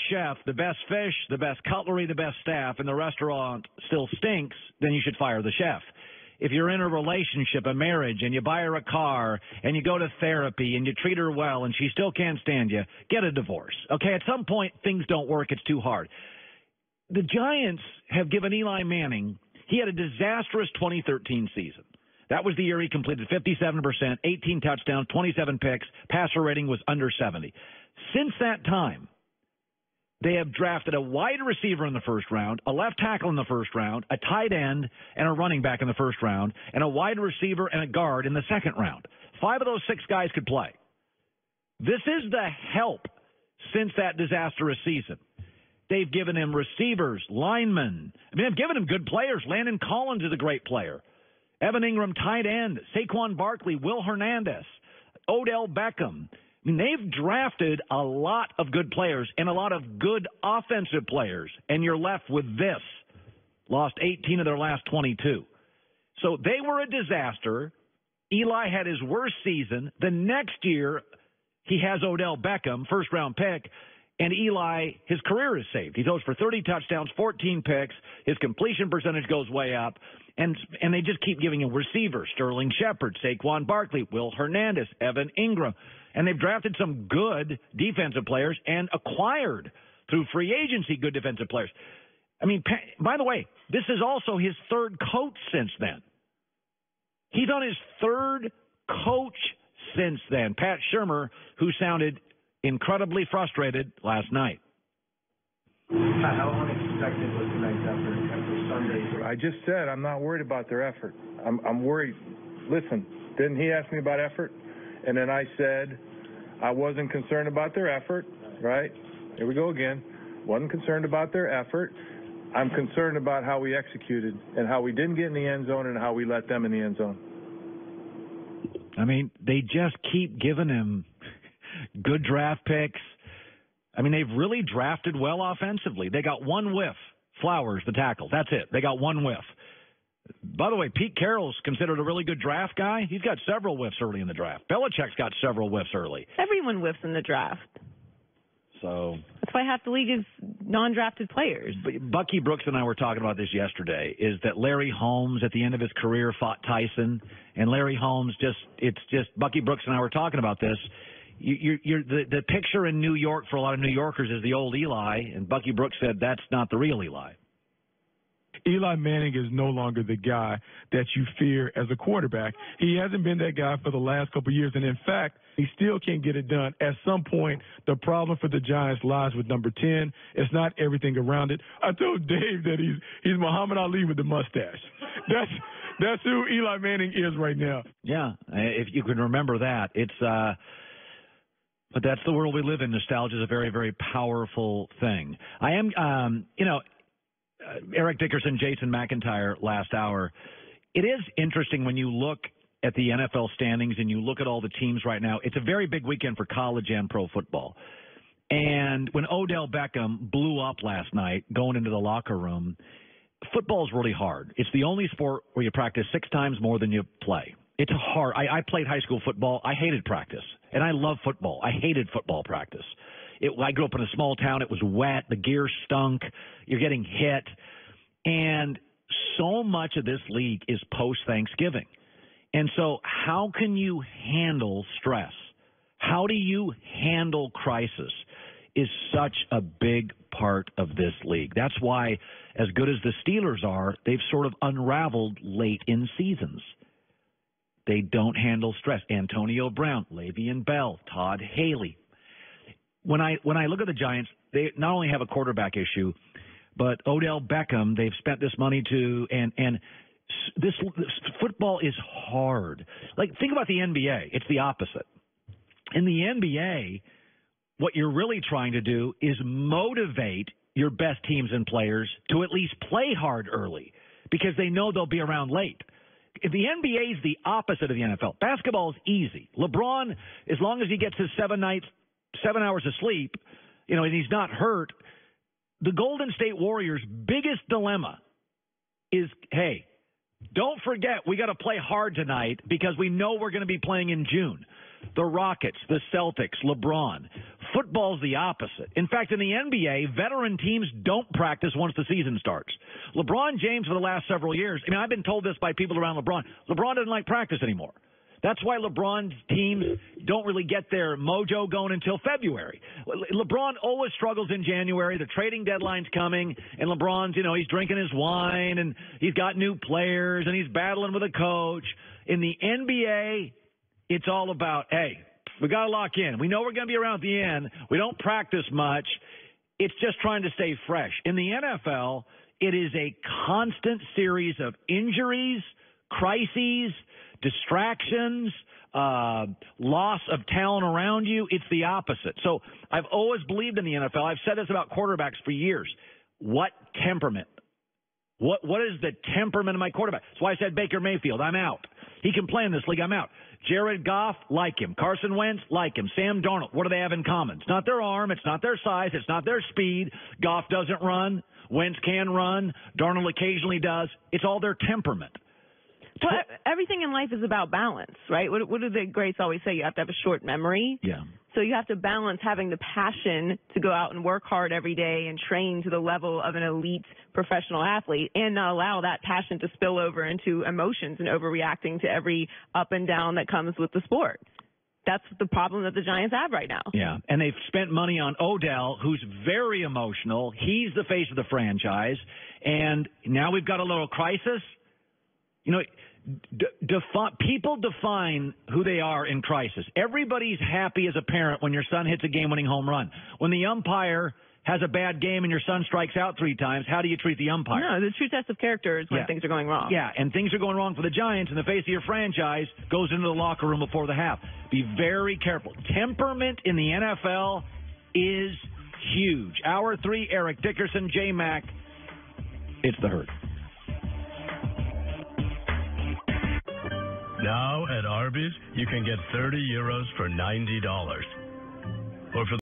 chef, the best fish, the best cutlery, the best staff, and the restaurant still stinks, then you should fire the chef. If you're in a relationship, a marriage, and you buy her a car, and you go to therapy, and you treat her well, and she still can't stand you, get a divorce. Okay, at some point, things don't work. It's too hard. The Giants have given Eli Manning, he had a disastrous 2013 season. That was the year he completed 57%, 18 touchdowns, 27 picks. Passer rating was under 70. Since that time, they have drafted a wide receiver in the first round, a left tackle in the first round, a tight end, and a running back in the first round, and a wide receiver and a guard in the second round. 5 of those 6 guys could play. This is the help since that disastrous season. They've given him receivers, linemen. I mean, they've given him good players. Landon Collins is a great player. Evan Ingram, tight end. Saquon Barkley, Will Hernandez, Odell Beckham. I mean, they've drafted a lot of good players and a lot of good offensive players, and you're left with this. Lost 18 of their last 22. So they were a disaster. Eli had his worst season. The next year, he has Odell Beckham, first-round pick, and Eli, his career is saved. He throws for 30 touchdowns, 14 picks. His completion percentage goes way up. And they just keep giving him receivers. Sterling Shepard, Saquon Barkley, Will Hernandez, Evan Ingram. And they've drafted some good defensive players and acquired through free agency good defensive players. I mean, by the way, this is also his third coach since then. He's on his third coach since then. Pat Shurmur, who sounded incredibly frustrated last night. How unexpected was tonight's effort after Sunday? I just said I'm not worried about their effort. I'm worried. Listen, didn't he ask me about effort? And then I said I wasn't concerned about their effort, right? Here we go again. Wasn't concerned about their effort. I'm concerned about how we executed and how we didn't get in the end zone and how we let them in the end zone. I mean, they just keep giving him good draft picks. I mean, they've really drafted well offensively. They got one whiff. Flowers, the tackle. That's it. They got one whiff. By the way, Pete Carroll's considered a really good draft guy. He's got several whiffs early in the draft. Belichick's got several whiffs early. Everyone whiffs in the draft. So that's why half the league is non-drafted players. Bucky Brooks and I were talking about this yesterday, is that Larry Holmes at the end of his career fought Tyson, and Larry Holmes Bucky Brooks and I were talking about this. The picture in New York for a lot of New Yorkers is the old Eli, and Bucky Brooks said that's not the real Eli. Eli Manning is no longer the guy that you fear as a quarterback. He hasn't been that guy for the last couple of years, and in fact, he still can't get it done. At some point, the problem for the Giants lies with number 10. It's not everything around it. I told Dave that he's Muhammad Ali with the mustache. That's who Eli Manning is right now. Yeah, if you can remember that, it's. But that's the world we live in. Nostalgia is a very, very powerful thing. I am, Eric Dickerson, Jason McIntyre last hour. It is interesting when you look at the NFL standings and you look at all the teams right now. It's a very big weekend for college and pro football. And when Odell Beckham blew up last night going into the locker room, football is really hard. It's the only sport where you practice 6 times more than you play. It's hard. I played high school football. I hated practice. And I love football. I hated football practice. I grew up in a small town. It was wet. The gear stunk. You're getting hit. And so much of this league is post-Thanksgiving. And so how can you handle stress? How do you handle crisis is such a big part of this league. That's why, as good as the Steelers are, they've sort of unraveled late in seasons. They don't handle stress. Antonio Brown, Le'Veon Bell, Todd Haley. When I look at the Giants, they not only have a quarterback issue, but Odell Beckham, they've spent this money to, and this football is hard. Like, think about the NBA. It's the opposite. In the NBA, what you're really trying to do is motivate your best teams and players to at least play hard early because they know they'll be around late. If the NBA is the opposite of the NFL. Basketball is easy. LeBron, as long as he gets his 7 hours of sleep, and he's not hurt, the Golden State Warriors' biggest dilemma is, hey, don't forget we got to play hard tonight because we know we're going to be playing in June. The Rockets, the Celtics, LeBron, Football's the opposite. In fact, in the NBA, veteran teams don't practice once the season starts. LeBron James, for the last several years, I mean, I've been told this by people around LeBron. LeBron doesn't like practice anymore. That's why LeBron's teams don't really get their mojo going until February. LeBron always struggles in January. The trading deadline's coming, and LeBron's, he's drinking his wine, and he's got new players, and he's battling with a coach. In the NBA, it's all about, hey, we got to lock in. We know we're going to be around at the end. We don't practice much. It's just trying to stay fresh. In the NFL, it is a constant series of injuries, crises, distractions, loss of talent around you. It's the opposite. So I've always believed in the NFL. I've said this about quarterbacks for years. What temperament? What is the temperament of my quarterback? That's why I said Baker Mayfield, I'm out. He can play in this league, I'm out. Jared Goff, like him. Carson Wentz, like him. Sam Darnold, what do they have in common? It's not their arm. It's not their size. It's not their speed. Goff doesn't run. Wentz can run. Darnold occasionally does. It's all their temperament. Well, everything in life is about balance, right? What do the greats always say? You have to have a short memory. Yeah. So you have to balance having the passion to go out and work hard every day and train to the level of an elite professional athlete and not allow that passion to spill over into emotions and overreacting to every up and down that comes with the sport. That's the problem that the Giants have right now. Yeah, and they've spent money on Odell, who's very emotional. He's the face of the franchise. And now we've got a little crisis. People define who they are in crisis. Everybody's happy as a parent when your son hits a game-winning home run. When the umpire has a bad game and your son strikes out 3 times, how do you treat the umpire? No, the true test of character is when things are going wrong. Yeah, and things are going wrong for the Giants, and the face of your franchise goes into the locker room before the half. Be very careful. Temperament in the NFL is huge. Hour 3, Eric Dickerson, J-Mac. It's the Herd. Now at Arby's, you can get 30 euros for $90. Or for